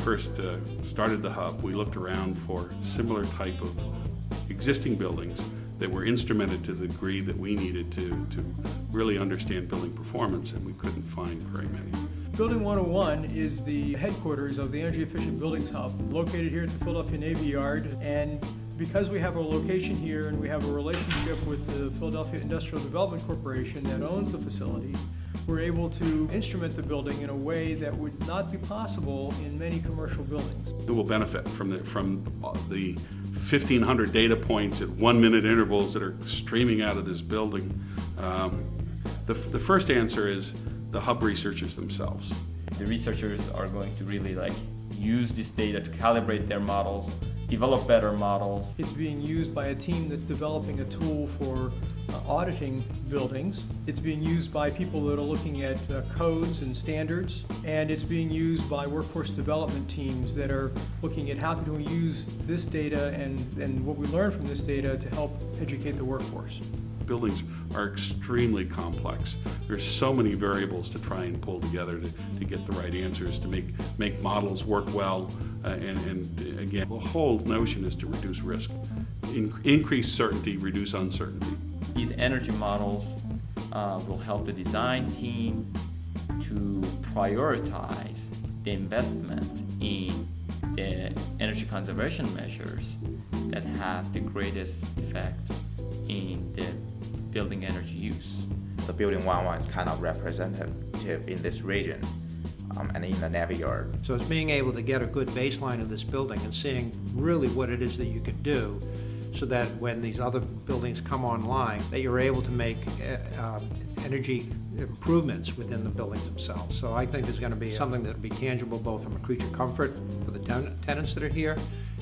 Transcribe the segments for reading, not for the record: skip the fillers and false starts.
first started the hub, we looked around for similar type of existing buildings that were instrumented to the degree that we needed to really understand building performance, and we couldn't find very many. Building 101 is the headquarters of the Energy Efficient Buildings Hub, located here at the Philadelphia Navy Yard. And because we have a location here and we have a relationship with the Philadelphia Industrial Development Corporation that owns the facility, we're able to instrument the building in a way that would not be possible in many commercial buildings. It will benefit from the 1,500 data points at 1 minute intervals that are streaming out of this building. The first answer is the hub researchers themselves. The researchers are going to really use this data to calibrate their models, develop better models. It's being used by a team that's developing a tool for auditing buildings. It's being used by people that are looking at codes and standards, and it's being used by workforce development teams that are looking at how can we use this data and what we learn from this data to help educate the workforce. Buildings are extremely complex. There's so many variables to try and pull together to get the right answers, to make models work well, and again, the whole notion is to reduce risk. Increase certainty, reduce uncertainty. These energy models will help the design team to prioritize the investment in the energy conservation measures that have the greatest effect in the building energy use. The building 101 is kind of representative in this region and in the Navy Yard. So it's being able to get a good baseline of this building and seeing really what it is that you can do, so that when these other buildings come online, that you're able to make energy improvements within the buildings themselves. So I think there's going to be something that will be tangible both from a creature comfort for the tenants that are here,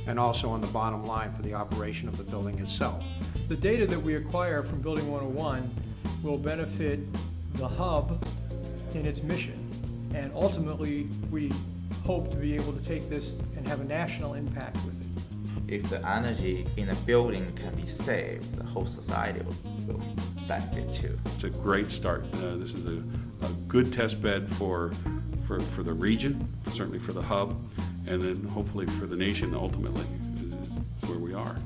and also on the bottom line for the operation of the building itself. The data that we acquire from Building 101 will benefit the hub in its mission, and ultimately we hope to be able to take this and have a national impact with it. If the energy in a building can be saved, the whole society will benefit too. It's a great start. This is a good test bed for the region, certainly for the hub, and then hopefully for the nation ultimately is where we are.